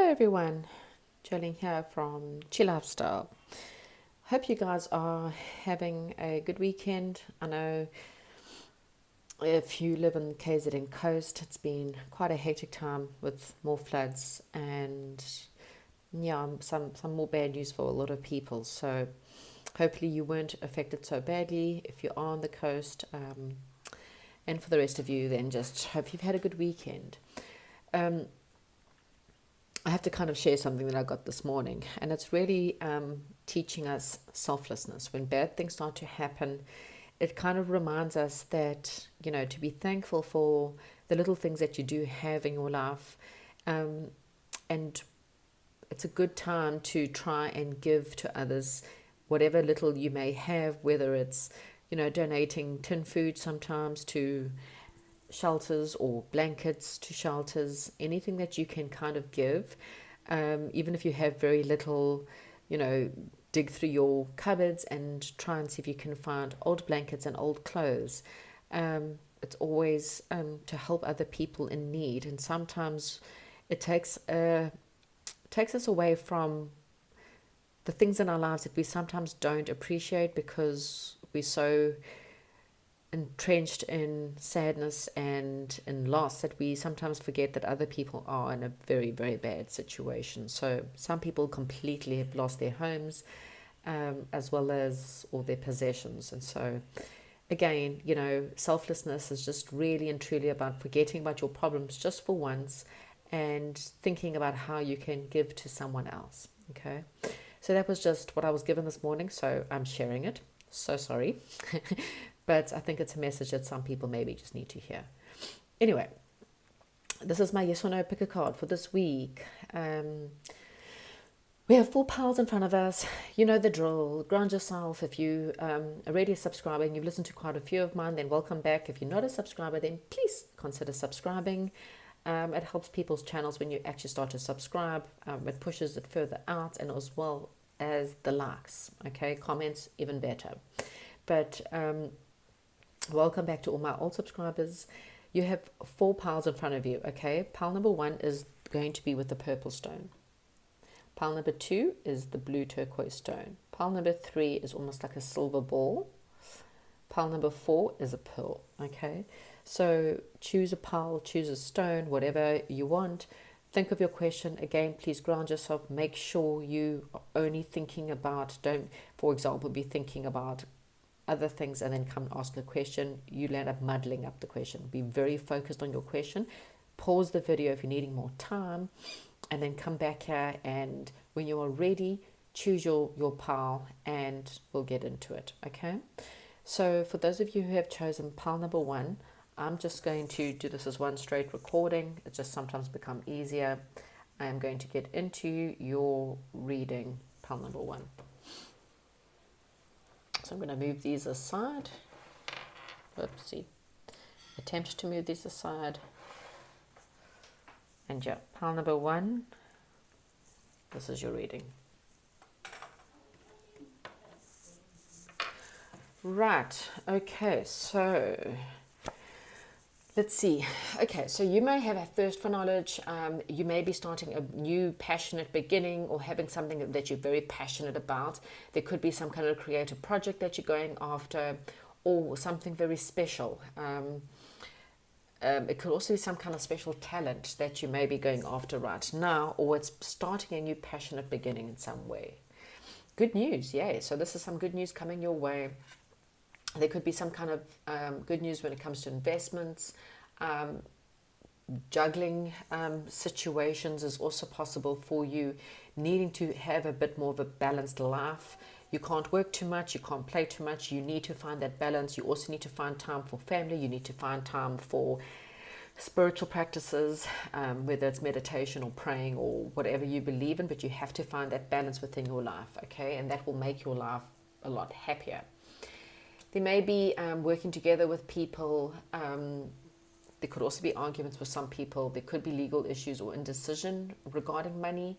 Hello everyone, Jolene here from Chill Lifestyle. Hope you guys are having a good weekend. I know if you live in the KZN coast, it's been quite a hectic time with more floods and some more bad news for a lot of people. So hopefully you weren't affected so badly if you are on the coast. And for the rest of you, then just hope you've had a good weekend. I have to kind of share something that I got this morning, and it's really teaching us selflessness. When bad things start to happen, it kind of reminds us that, to be thankful for the little things that you do have in your life. And it's a good time to try and give to others whatever little you may have, whether it's, donating tin food sometimes to shelters or blankets to shelters, anything that you can kind of give, even if you have very little, dig through your cupboards and try and see if you can find old blankets and old clothes. It's always to help other people in need, and sometimes it takes us away from the things in our lives that we sometimes don't appreciate because we're so entrenched in sadness and in loss that we sometimes forget that other people are in a very, very bad situation. So some people completely have lost their homes, as well as all their possessions. And so again, selflessness is just really and truly about forgetting about your problems just for once and thinking about how you can give to someone else. Okay, so that was just what I was given this morning, so I'm sharing it. So sorry. But I think it's a message that some people maybe just need to hear. Anyway, this is my yes or no pick a card for this week. We have 4 piles in front of us. You know the drill. Ground yourself. If you are already a subscriber and you've listened to quite a few of mine, then welcome back. If you're not a subscriber, then please consider subscribing. It helps people's channels when you actually start to subscribe. It pushes it further out, and as well as the likes. Okay, comments even better. But welcome back to all my old subscribers. You have 4 piles in front of you, okay? Pile number 1 is going to be with the purple stone. Pile number 2 is the blue turquoise stone. Pile number 3 is almost like a silver ball. Pile number 4 is a pearl, okay? So choose a pile, choose a stone, whatever you want. Think of your question. Again, please ground yourself. Make sure you are only thinking about, don't, for example, be thinking about other things and then come and ask a question. You'll end up muddling up the question. Be very focused on your question. Pause the video if you're needing more time, and then come back here, and when you are ready, choose your pile and we'll get into it. Okay, so for those of you who have chosen pile number 1, I'm just going to do this as one straight recording. It just sometimes become easier. I am going to get into your reading, pile number 1. So I'm going to move these aside. Oopsie. Attempt to move these aside. And yeah, pile number 1. This is your reading. Right. Okay. So let's see. Okay. So you may have a thirst for knowledge. You may be starting a new passionate beginning or having something that you're very passionate about. There could be some kind of creative project that you're going after, or something very special. It could also be some kind of special talent that you may be going after right now, or it's starting a new passionate beginning in some way. Good news, yay. So this is some good news coming your way. There could be some kind of good news when it comes to investments. Juggling situations is also possible for you, needing to have a bit more of a balanced life. You can't work too much, you can't play too much, you need to find that balance. You also need to find time for family, you need to find time for spiritual practices, whether it's meditation or praying or whatever you believe in, but you have to find that balance within your life, okay? And that will make your life a lot happier. There may be working together with people. There could also be arguments with some people. There could be legal issues or indecision regarding money.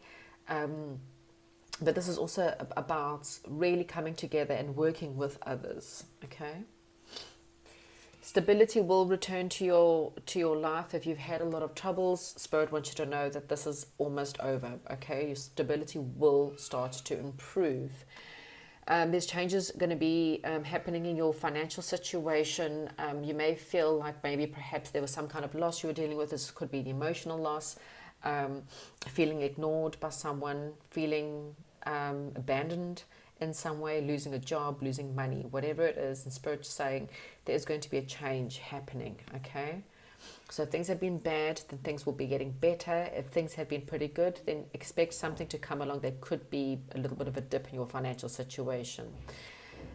But this is also about really coming together and working with others, okay? Stability will return to your life if you've had a lot of troubles. Spirit wants you to know that this is almost over. Okay, your stability will start to improve. There's changes going to be happening in your financial situation. You may feel like maybe perhaps there was some kind of loss you were dealing with. This could be an emotional loss, feeling ignored by someone, feeling abandoned in some way, losing a job, losing money, whatever it is. And Spirit's saying there's going to be a change happening, okay? So if things have been bad, then things will be getting better. If things have been pretty good, then expect something to come along that could be a little bit of a dip in your financial situation.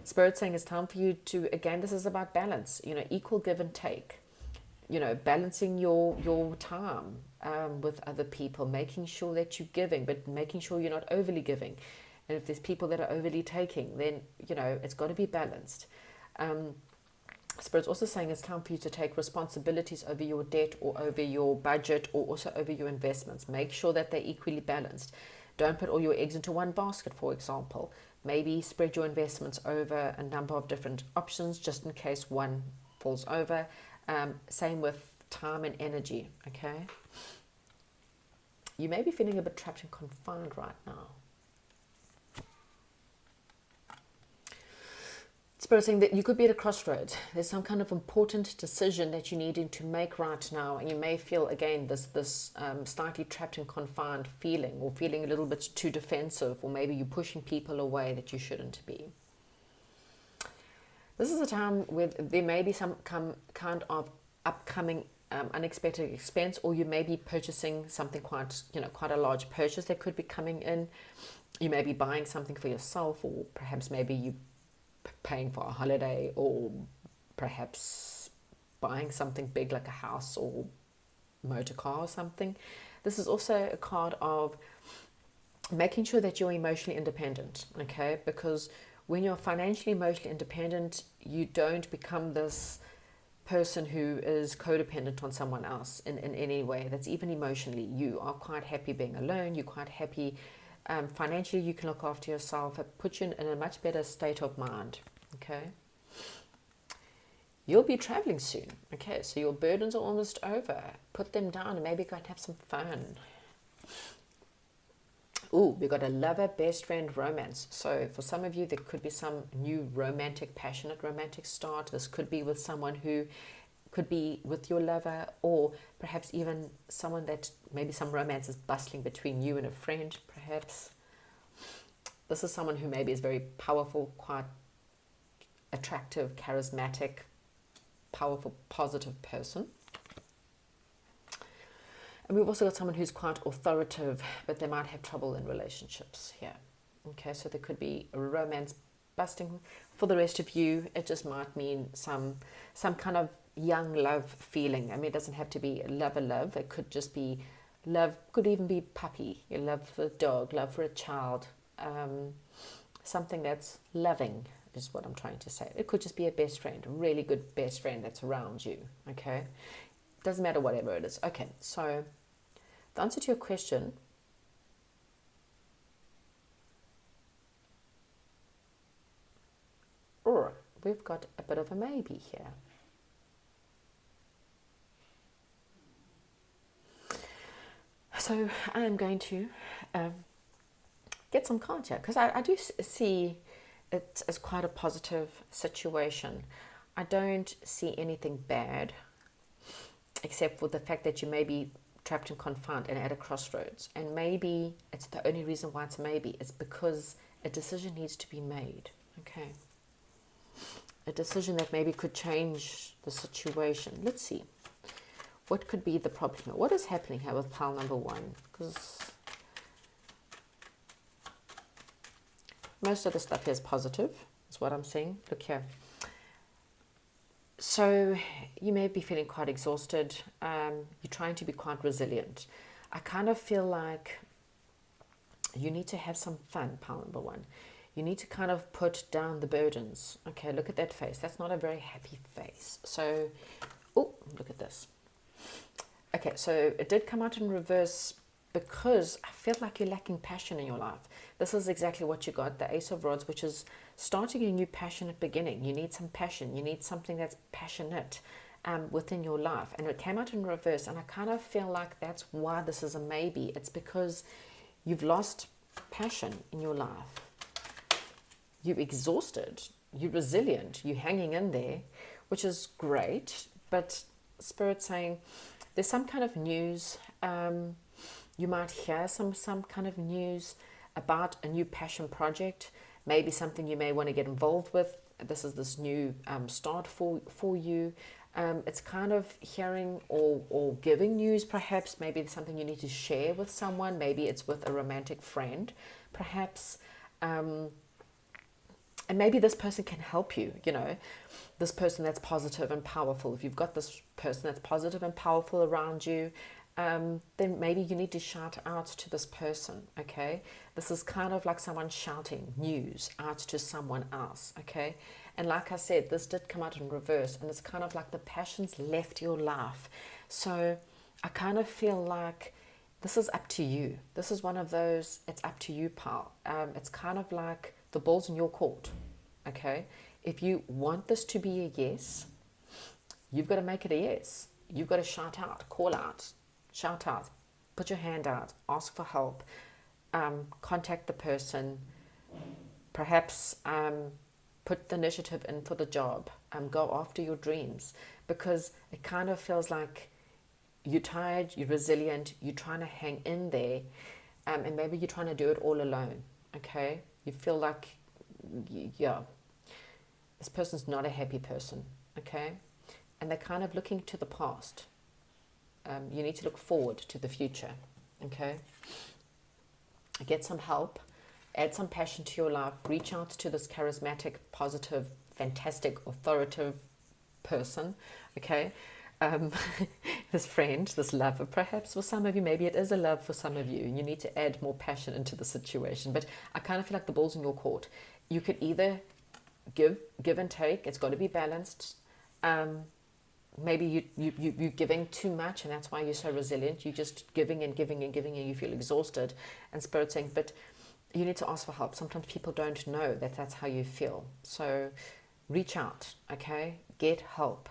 Spirit's saying it's time for you to, again, this is about balance, equal give and take. Balancing your time with other people, making sure that you're giving, but making sure you're not overly giving. And if there's people that are overly taking, then, it's got to be balanced. Spirit's also saying it's time for you to take responsibilities over your debt or over your budget or also over your investments. Make sure that they're equally balanced. Don't put all your eggs into one basket, for example. Maybe spread your investments over a number of different options just in case one falls over. Same with time and energy, okay? You may be feeling a bit trapped and confined right now. Spirit saying that you could be at a crossroads. There's some kind of important decision that you need to make right now, and you may feel again this slightly trapped and confined feeling, or feeling a little bit too defensive, or maybe you're pushing people away that you shouldn't be. This is a time where there may be some kind of upcoming unexpected expense, or you may be purchasing something quite a large purchase that could be coming in. You may be buying something for yourself, or perhaps maybe you paying for a holiday, or perhaps buying something big like a house or motor car or something. This is also a card of making sure that you're emotionally independent, okay? Because when you're financially, emotionally independent, you don't become this person who is codependent on someone else in any way. That's even emotionally. You are quite happy being alone. You're quite happy financially. You can look after yourself. It puts you in a much better state of mind. Okay. You'll be traveling soon. Okay, so your burdens are almost over. Put them down and maybe go and have some fun. Ooh, we got a lover, best friend, romance. So for some of you, there could be some new romantic, passionate romantic start. This could be with someone who could be with your lover, or perhaps even someone that maybe some romance is bustling between you and a friend, perhaps. This is someone who maybe is very powerful, quite attractive, charismatic, powerful, positive person. And we've also got someone who's quite authoritative, but they might have trouble in relationships here. Okay, so there could be a romance busting. For the rest of you, it just might mean some kind of young love feeling. I mean, it doesn't have to be love. It could just be love, could even be puppy. Your love for a dog, love for a child. Something that's loving is what I'm trying to say. It could just be a best friend, a really good best friend that's around you. Okay, doesn't matter whatever it is. Okay, so the answer to your question, or we've got a bit of a maybe here. So I am going to get some cards here, because I do see it as quite a positive situation. I don't see anything bad, except for the fact that you may be trapped and confined and at a crossroads. And maybe it's the only reason why it's maybe. It's because a decision needs to be made. Okay. A decision that maybe could change the situation. Let's see. What could be the problem here? What is happening here with pile number one? Because most of the stuff here is positive, is what I'm seeing. Look here. So you may be feeling quite exhausted. You're trying to be quite resilient. I kind of feel like you need to have some fun, pile number one. You need to kind of put down the burdens. Okay, look at that face. That's not a very happy face. So, oh, look at this. Okay, so it did come out in reverse because I feel like you're lacking passion in your life. This is exactly what you got, the Ace of Rods, which is starting a new passionate beginning. You need some passion. You need something that's passionate within your life. And it came out in reverse, and I kind of feel like that's why this is a maybe. It's because you've lost passion in your life. You're exhausted. You're resilient. You're hanging in there, which is great. But Spirit's saying there's some kind of news. You might hear some kind of news about a new passion project, maybe something you may want to get involved with. This is this new start for you. It's kind of hearing or giving news, perhaps. Maybe it's something you need to share with someone. Maybe it's with a romantic friend, perhaps. And maybe this person can help you, this person that's positive and powerful. If you've got this person that's positive and powerful around you, then maybe you need to shout out to this person, okay? This is kind of like someone shouting news out to someone else, okay? And like I said, this did come out in reverse, and it's kind of like the passion's left your life. So I kind of feel like this is up to you. This is one of those, it's up to you, pal. It's kind of like the ball's in your court, okay? If you want this to be a yes, you've got to make it a yes. You've got to shout out, call out, shout out, put your hand out, ask for help, contact the person, perhaps put the initiative in for the job, go after your dreams, because it kind of feels like you're tired, you're resilient, you're trying to hang in there, and maybe you're trying to do it all alone, okay? You feel like, this person's not a happy person, okay? And they're kind of looking to the past. You need to look forward to the future, okay? Get some help, add some passion to your life, reach out to this charismatic, positive, fantastic, authoritative person, okay? This friend, this lover, perhaps for some of you, maybe it is a love for some of you, and you need to add more passion into the situation. But I kind of feel like the ball's in your court. You could either give and take. It's got to be balanced. Maybe you're giving too much, and that's why you're so resilient. You're just giving and giving and giving, and you feel exhausted. And Spirit's saying, but you need to ask for help. Sometimes people don't know that that's how you feel. So reach out, okay? Get help.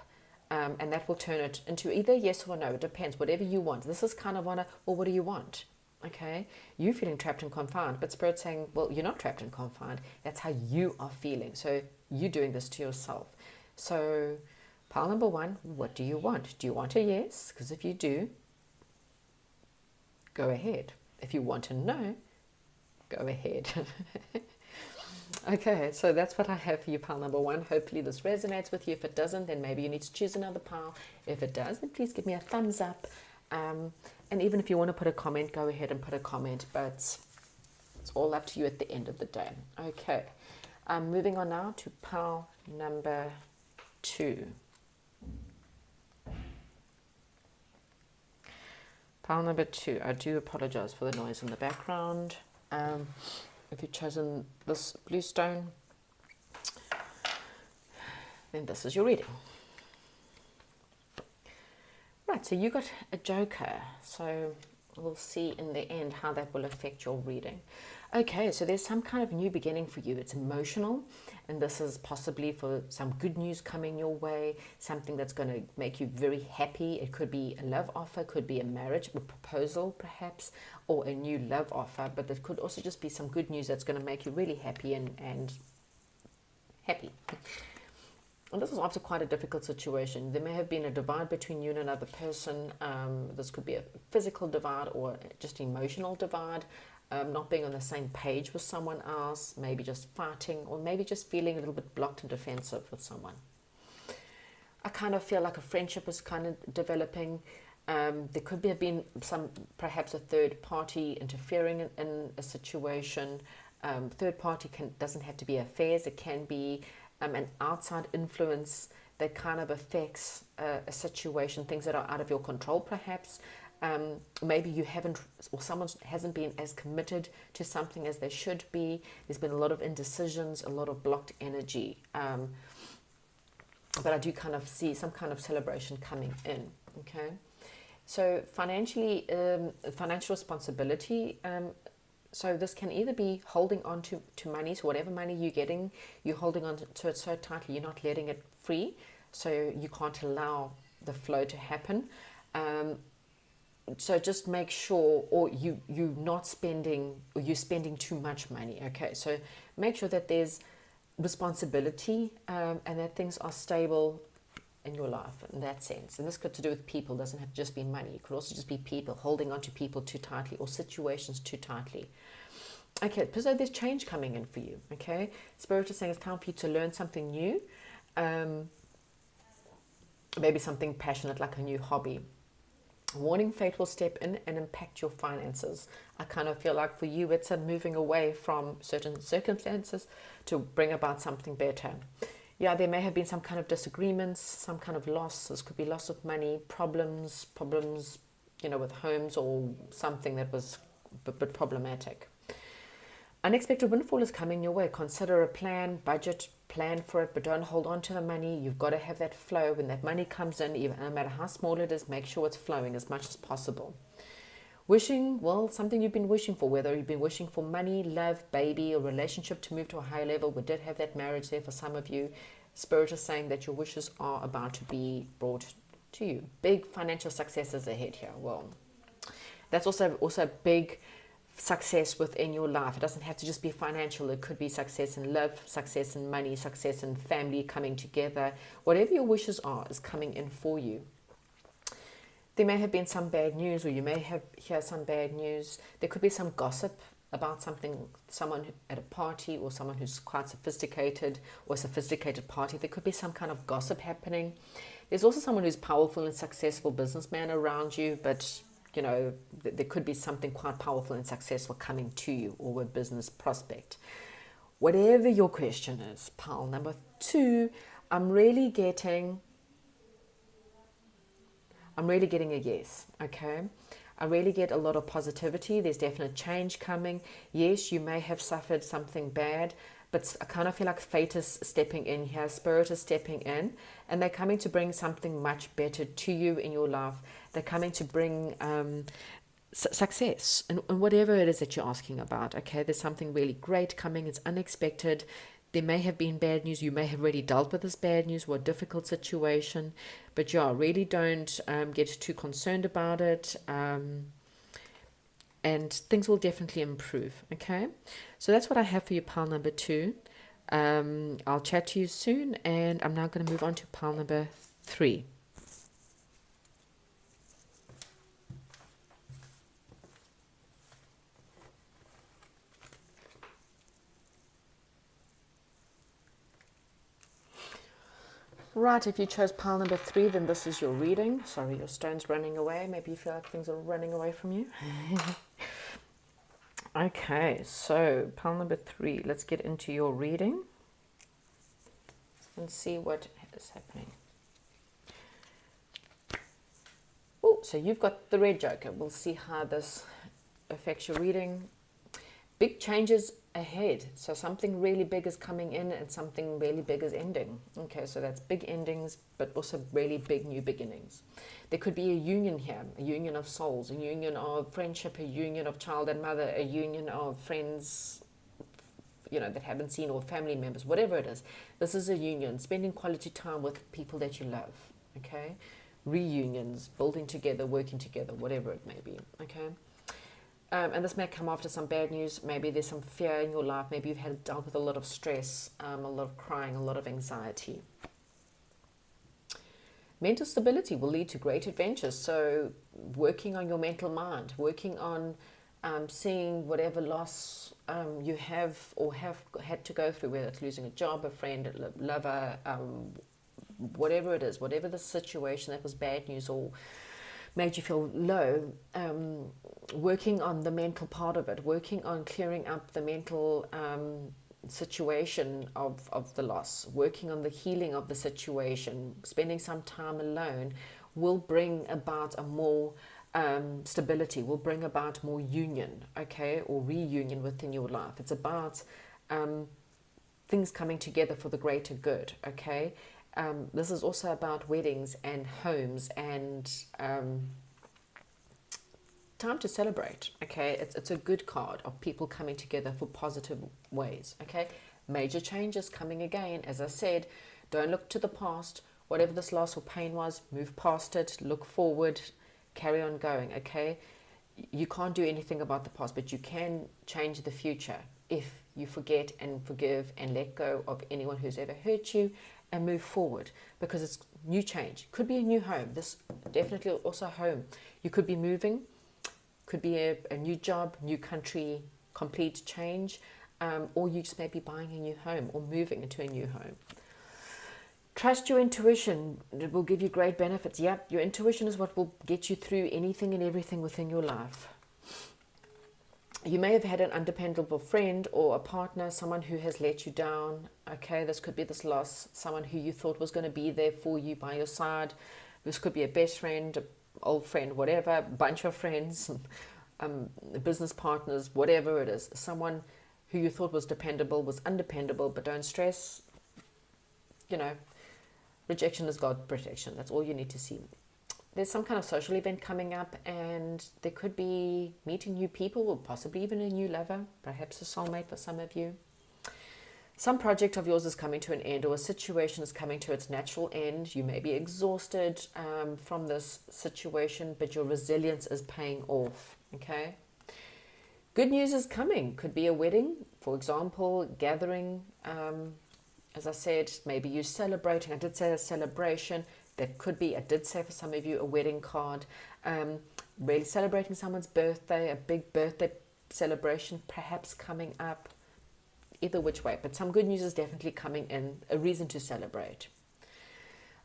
And that will turn it into either yes or no. It depends, whatever you want. This is kind of well, what do you want? Okay? You're feeling trapped and confined, but Spirit's saying, well, you're not trapped and confined. That's how you are feeling. So you're doing this to yourself. So pile number one, what do you want? Do you want a yes? Because if you do, go ahead. If you want a no, go ahead. Okay, so that's what I have for you, pile number one. Hopefully this resonates with you. If it doesn't, then maybe you need to choose another pile. If it does, then please give me a thumbs up. And even if you want to put a comment, go ahead and put a comment. But it's all up to you at the end of the day. Okay, moving on now to pile number two. Pile number two. I do apologize for the noise in the background. If you've chosen this blue stone, then this is your reading. Right, so you got a joker. So we'll see in the end how that will affect your reading. Okay, so there's some kind of new beginning for you. It's emotional, and this is possibly for some good news coming your way, something that's going to make you very happy. It could be a love offer, could be a marriage, a proposal perhaps, or a new love offer, but it could also just be some good news that's going to make you really happy and happy. And this is after quite a difficult situation. There may have been a divide between you and another person. This could be a physical divide or just emotional divide. Not being on the same page with someone else, maybe just fighting, or maybe just feeling a little bit blocked and defensive with someone. I kind of feel like a friendship is kind of developing. There could have been perhaps a third party interfering in a situation. Third party doesn't have to be affairs. It can be an outside influence that kind of affects a situation, things that are out of your control perhaps. Maybe you haven't, or someone hasn't been as committed to something as they should be. There's been a lot of indecisions, a lot of blocked energy. But I do kind of see some kind of celebration coming in, okay? So financial responsibility. So this can either be holding on to money, so whatever money you're getting, you're holding on to it so tightly, you're not letting it free, so you can't allow the flow to happen. Um, so just make sure, or you're not spending, or you're spending too much money. Okay, so make sure that there's responsibility, and that things are stable in your life in that sense. And this could to do with people, doesn't have to just be money. It could also just be people, holding on to people too tightly or situations too tightly. Okay, so there's change coming in for you. Okay, Spirit is saying it's time for you to learn something new, um, maybe something passionate like a new hobby. Warning, fate will step in and impact your finances. I kind of feel like for you it's a moving away from certain circumstances to bring about something better. Yeah, there may have been some kind of disagreements, some kind of loss. This could be loss of money, problems, with homes, or something that was a bit problematic. Unexpected windfall is coming your way. Consider a plan, budget, plan for it, but don't hold on to the money. You've got to have that flow. When that money comes in, even no matter how small it is, make sure it's flowing as much as possible. Wishing, well, something you've been wishing for, whether you've been wishing for money, love, baby, or relationship to move to a higher level. We did have that marriage there for some of you. Spirit is saying that your wishes are about to be brought to you. Big financial successes ahead here. Well, that's also big success within your life. It doesn't have to just be financial. It could be success in love, success in money, success in family coming together. Whatever your wishes are is coming in for you. There may have been some bad news, or you may have heard some bad news. There could be some gossip about someone at a party, or someone who's quite sophisticated, or a sophisticated party. There could be some kind of gossip happening. There's also someone who's powerful and successful businessman around you, but there could be something quite powerful and successful coming to you, or a business prospect. Whatever your question is, pile number 2, I'm really getting a yes, okay? I really get a lot of positivity. There's definite change coming. Yes, you may have suffered something bad, but I kind of feel like fate is stepping in here. Spirit is stepping in, and they're coming to bring something much better to you in your life. They're coming to bring success and whatever it is that you're asking about. Okay, there's something really great coming. It's unexpected. There may have been bad news. You may have already dealt with this bad news or a difficult situation, but yeah, really don't get too concerned about it. And things will definitely improve. Okay, so that's what I have for you, pile number 2. I'll chat to you soon, and I'm now going to move on to pile number 3. Right, if you chose pile number 3, then this is your reading. Sorry, your stone's running away. Maybe you feel like things are running away from you. Okay, so pile number 3, let's get into your reading and see what is happening. Oh, so you've got the red joker. We'll see how this affects your reading. Big changes ahead. So something really big is coming in and something really big is ending. Okay, so that's big endings, but also really big new beginnings. There could be a union here, a union of souls, a union of friendship, a union of child and mother, a union of friends, that haven't seen, or family members, whatever it is. This is a union, spending quality time with people that you love, okay? Reunions, building together, working together, whatever it may be, okay? And this may come after some bad news. Maybe there's some fear in your life. Maybe you've dealt with a lot of stress, a lot of crying, a lot of anxiety. Mental stability will lead to great adventures. So working on your mental mind, working on seeing whatever loss you have or have had to go through, whether it's losing a job, a friend, a lover, whatever it is, whatever the situation that was bad news or made you feel low, working on the mental part of it, working on clearing up the mental situation of the loss, working on the healing of the situation, spending some time alone will bring about a more stability, will bring about more union, okay, or reunion within your life. It's about things coming together for the greater good, okay. This is also about weddings and homes and time to celebrate, okay? It's a good card of people coming together for positive ways, okay? Major changes coming again. As I said, don't look to the past. Whatever this loss or pain was, move past it, look forward, carry on going, okay? You can't do anything about the past, but you can change the future if you forget and forgive and let go of anyone who's ever hurt you and move forward, because it's new change. Could be a new home. This definitely also home. You could be moving, could be a new job, new country, complete change, or you just may be buying a new home or moving into a new home. Trust your intuition. It will give you great benefits. Yep, your intuition is what will get you through anything and everything within your life. You may have had an undependable friend or a partner, someone who has let you down. Okay, this could be this loss, someone who you thought was going to be there for you by your side. This could be a best friend, an old friend, whatever, bunch of friends, business partners, whatever it is. Someone who you thought was dependable was undependable, but don't stress. You know, rejection is God's protection. That's all you need to see. There's some kind of social event coming up, and there could be meeting new people or possibly even a new lover, perhaps a soulmate for some of you. Some project of yours is coming to an end, or a situation is coming to its natural end. You may be exhausted from this situation, but your resilience is paying off, okay? Good news is coming. Could be a wedding, for example, gathering. As I said, maybe you're celebrating. I did say a celebration. That could be, I did say for some of you, a wedding card. Really celebrating someone's birthday, a big birthday celebration perhaps coming up. Either which way. But some good news is definitely coming in, a reason to celebrate.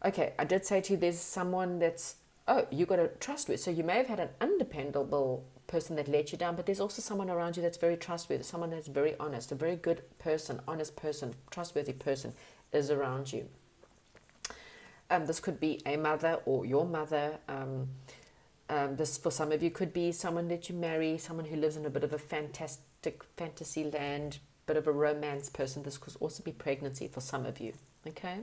Okay, I did say to you there's someone that's, you got to trust with. So you may have had an undependable person that let you down, but there's also someone around you that's very trustworthy, someone that's very honest, a very good person, honest person, trustworthy person is around you. This could be a mother or your mother. This, for some of you, could be someone that you marry, someone who lives in a bit of a fantastic fantasy land, bit of a romance person. This could also be pregnancy for some of you, okay?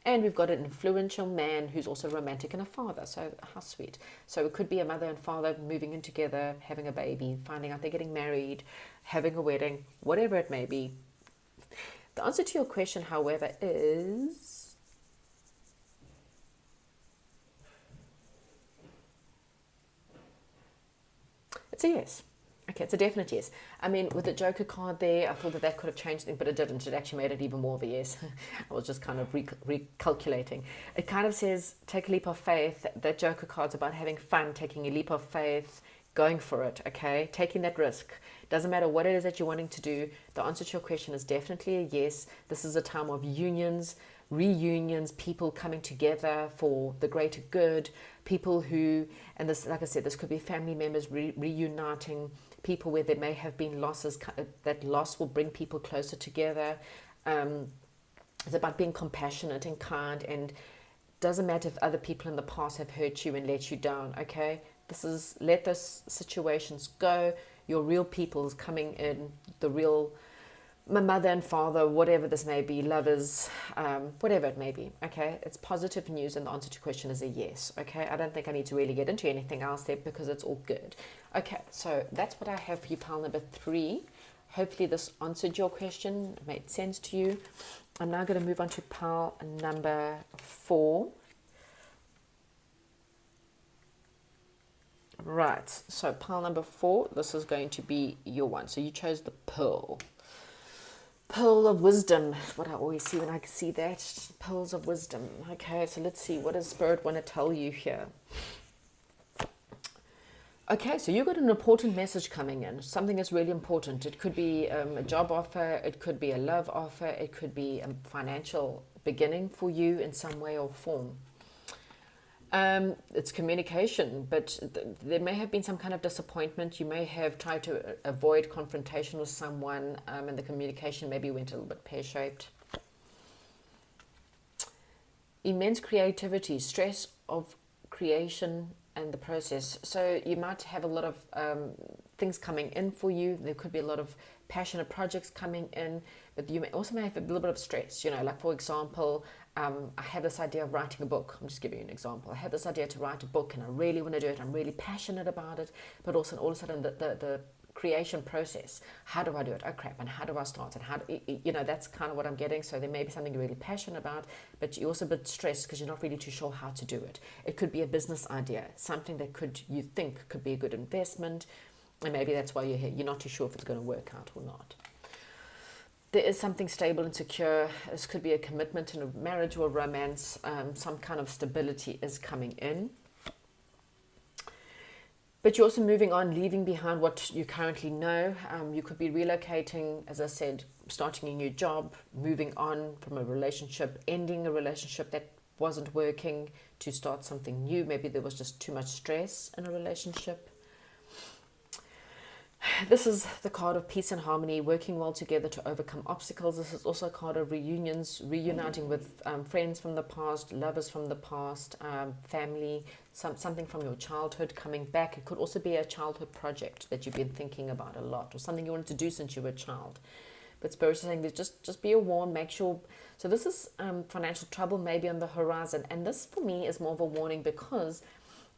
And we've got an influential man who's also romantic and a father, so how sweet. So it could be a mother and father moving in together, having a baby, finding out they're getting married, having a wedding, whatever it may be. The answer to your question, however, is... it's a yes. Okay, it's a definite yes. I mean, with the Joker card there, I thought that could have changed things, but it didn't. It actually made it even more of a yes. I was just kind of recalculating. It kind of says, take a leap of faith. That Joker card's about having fun, taking a leap of faith, going for it, okay? Taking that risk. Doesn't matter what it is that you're wanting to do. The answer to your question is definitely a yes. This is a time of unions, reunions, people coming together for the greater good, people who, and this, like I said, this could be family members reuniting, people where there may have been losses. That loss will bring people closer together. It's about being compassionate and kind, and doesn't matter if other people in the past have hurt you and let you down, okay? This is, let those situations go. Your real people is coming in, the real my mother and father, whatever this may be, lovers, whatever it may be, okay? It's positive news, and the answer to your question is a yes, okay? I don't think I need to really get into anything else there because it's all good. Okay, so that's what I have for you, pile number 3. Hopefully this answered your question, made sense to you. I'm now going to move on to pile number 4. Right, so pile number 4, this is going to be your one. So you chose the pearl. Pearl of wisdom is what I always see when I see that. Pearls of wisdom. Okay, so let's see. What does Spirit want to tell you here? Okay, so you've got an important message coming in. Something that's really important. It could be a job offer. It could be a love offer. It could be a financial beginning for you in some way or form. It's communication, but there may have been some kind of disappointment. You may have tried to avoid confrontation with someone, and the communication maybe went a little bit pear-shaped. Immense creativity, stress of creation and the process. So you might have a lot of things coming in for you. There could be a lot of passionate projects coming in, but you may also have a little bit of stress, you know, like for example, I have this idea of writing a book. I'm just giving you an example. I have this idea to write a book and I really want to do it. I'm really passionate about it. But also all of a sudden the creation process, how do I do it? Oh crap, and how do I start? And how do, that's kind of what I'm getting. So there may be something you're really passionate about, but you're also a bit stressed because you're not really too sure how to do it. It could be a business idea, something that you think could be a good investment, and maybe that's why you're here. You're not too sure if it's going to work out or not. There is something stable and secure. This could be a commitment in a marriage or romance. Some kind of stability is coming in. But you're also moving on, leaving behind what you currently know. You could be relocating, as I said, starting a new job, moving on from a relationship, ending a relationship that wasn't working to start something new. Maybe there was just too much stress in a relationship. This is the card of peace and harmony, working well together to overcome obstacles. This is also a card of reunions, reuniting with friends from the past, lovers from the past, family, something from your childhood coming back. It could also be a childhood project that you've been thinking about a lot, or something you wanted to do since you were a child. But Spirit is saying that just be warned, make sure. So this is financial trouble maybe on the horizon. And this for me is more of a warning because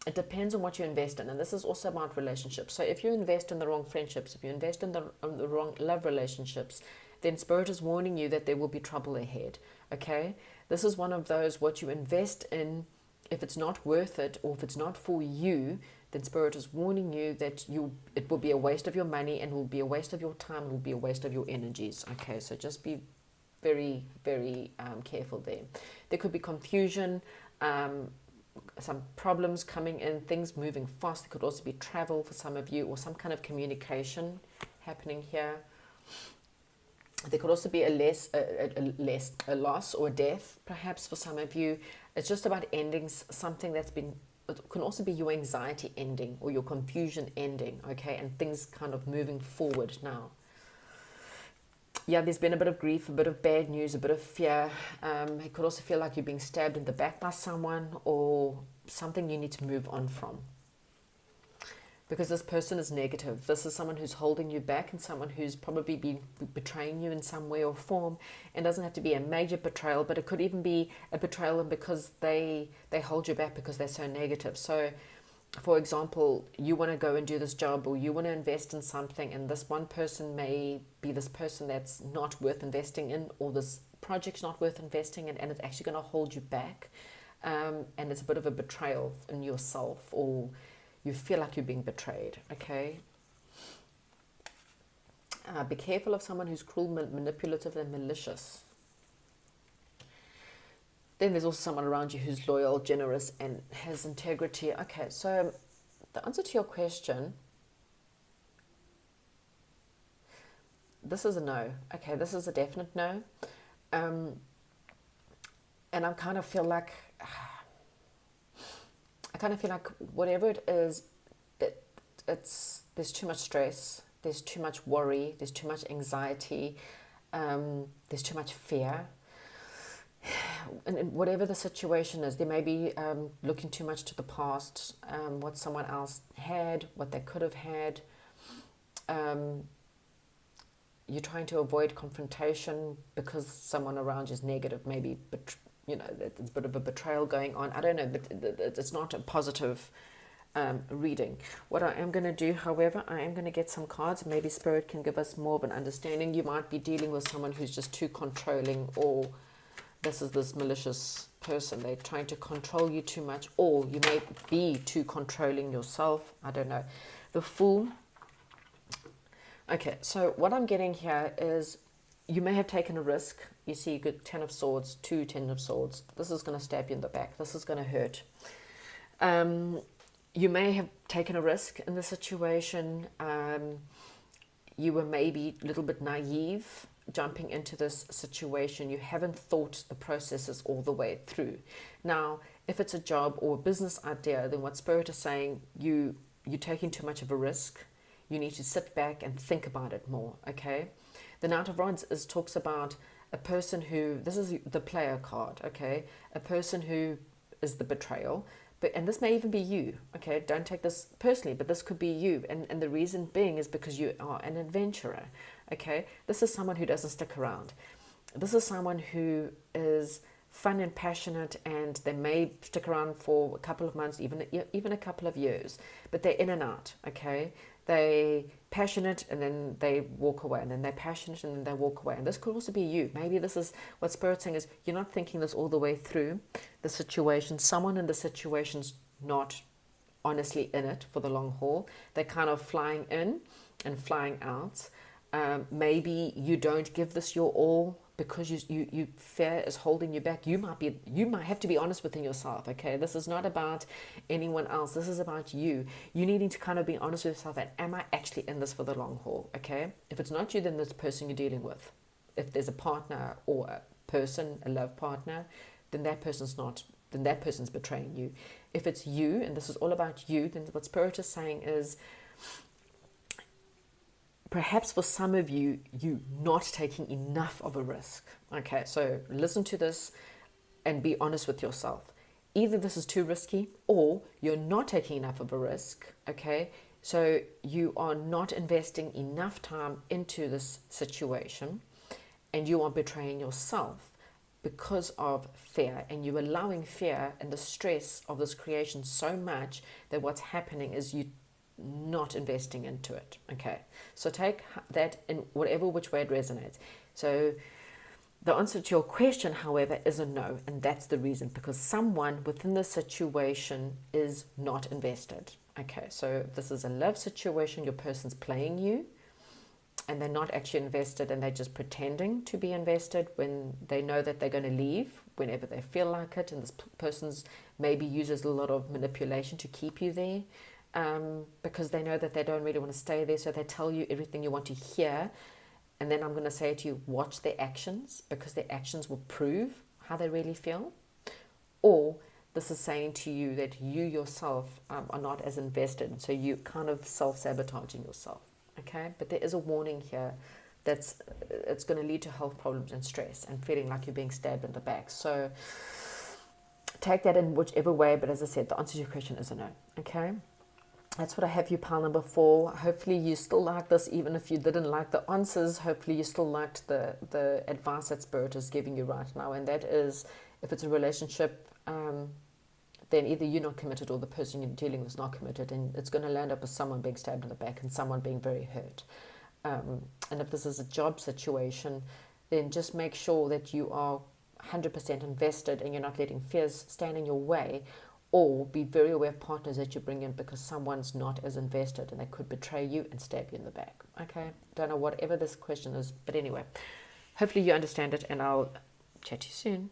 it depends on what you invest in, and this is also about relationships. So if you invest in the wrong friendships, if you invest in the wrong love relationships, then Spirit is warning you that there will be trouble ahead, okay? This is one of those, what you invest in, if it's not worth it, or if it's not for you, then Spirit is warning you that it will be a waste of your money, and will be a waste of your time, and will be a waste of your energies, okay? So just be very, very careful there. There could be confusion, some problems coming in, things moving fast. There could also be travel for some of you, or some kind of communication happening here. There could also be a loss or a death, perhaps for some of you. It's just about ending something that's been. It can also be your anxiety ending or your confusion ending, okay, and things kind of moving forward now. Yeah, there's been a bit of grief, a bit of bad news, a bit of fear. It could also feel like you're being stabbed in the back by someone, or something you need to move on from. Because this person is negative. This is someone who's holding you back, and someone who's probably been betraying you in some way or form. It doesn't have to be a major betrayal, but it could even be a betrayal because they hold you back because they're so negative. So, for example, you want to go and do this job, or you want to invest in something, and this one person may be this person that's not worth investing in, or this project's not worth investing in, and it's actually going to hold you back. And it's a bit of a betrayal in yourself, or you feel like you're being betrayed, okay? Be careful of someone who's cruel, manipulative, and malicious. Then there's also someone around you who's loyal, generous, and has integrity. Okay, so the answer to your question, this is a no. Okay, this is a definite no. And I kind of feel like, whatever it is, there's too much stress, there's too much worry, there's too much anxiety, there's too much fear. And whatever the situation is, they may be looking too much to the past, what someone else had, what they could have had. You're trying to avoid confrontation because someone around you is negative, maybe, there's a bit of a betrayal going on. I don't know, but it's not a positive reading. What I am going to do, however, I am going to get some cards. Maybe Spirit can give us more of an understanding. You might be dealing with someone who's just too controlling, or this malicious person. They're trying to control you too much, or you may be too controlling yourself. I don't know. The Fool. Okay, so what I'm getting here is you may have taken a risk. You see a good 10 of Swords, 10 of Swords. This is going to stab you in the back. This is going to hurt. You may have taken a risk in the situation. You were maybe a little bit naive jumping into this situation. You haven't thought the processes all the way through. Now, if it's a job or a business idea, then what Spirit is saying, you're taking too much of a risk. You need to sit back and think about it more, okay? The Knight of Rods talks about a person who, this is the player card, okay? A person who is the betrayal, and this may even be you, okay? Don't take this personally, but this could be you. And the reason being is because you are an adventurer, okay? This is someone who doesn't stick around. This is someone who is fun and passionate, and they may stick around for a couple of months, even a couple of years, but they're in and out, okay? They passionate and then they walk away, and then they're passionate and then they walk away. And this could also be you. Maybe this is what Spirit's saying is you're not thinking this all the way through the situation. Someone in the situation's not honestly in it for the long haul. They're kind of flying in and flying out. Maybe you don't give this your all because you fear is holding you back. You might have to be honest within yourself, okay? This is not about anyone else. This is about you. You needing to kind of be honest with yourself, and am I actually in this for the long haul, okay? If it's not you, then this person you're dealing with. If there's a partner or a person, a love partner, then that person's betraying you. If it's you, and this is all about you, then what Spirit is saying is, perhaps for some of you, you're not taking enough of a risk. Okay, so listen to this and be honest with yourself. Either this is too risky or you're not taking enough of a risk, okay? So you are not investing enough time into this situation and you are betraying yourself because of fear, and you're allowing fear and the stress of this creation so much that what's happening is you not investing into it. Okay, so take that in whatever which way it resonates. So the answer to your question, however, is a no, and that's the reason, because someone within the situation is not invested. Okay, so if this is a love situation, your person's playing you and they're not actually invested, and they're just pretending to be invested when they know that they're going to leave whenever they feel like it, and this person's maybe uses a lot of manipulation to keep you there. Because they know that they don't really want to stay there, so they tell you everything you want to hear. And then I'm going to say to you, watch their actions, because their actions will prove how they really feel. Or this is saying to you that you yourself are not as invested, so you kind of self-sabotaging yourself. Okay, but there is a warning here it's going to lead to health problems and stress and feeling like you're being stabbed in the back. So take that in whichever way, but as I said, the answer to your question is a no. Okay, that's what I have you, pile number 4. Hopefully you still like this, even if you didn't like the answers. Hopefully you still liked the advice that Spirit is giving you right now, and that is, if it's a relationship, then either you're not committed or the person you're dealing with is not committed, and it's going to land up with someone being stabbed in the back and someone being very hurt. And if this is a job situation, then just make sure that you are 100% invested and you're not letting fears stand in your way, or be very aware of partners that you bring in, because someone's not as invested and they could betray you and stab you in the back. Okay, don't know whatever this question is, but anyway, hopefully you understand it, and I'll chat to you soon.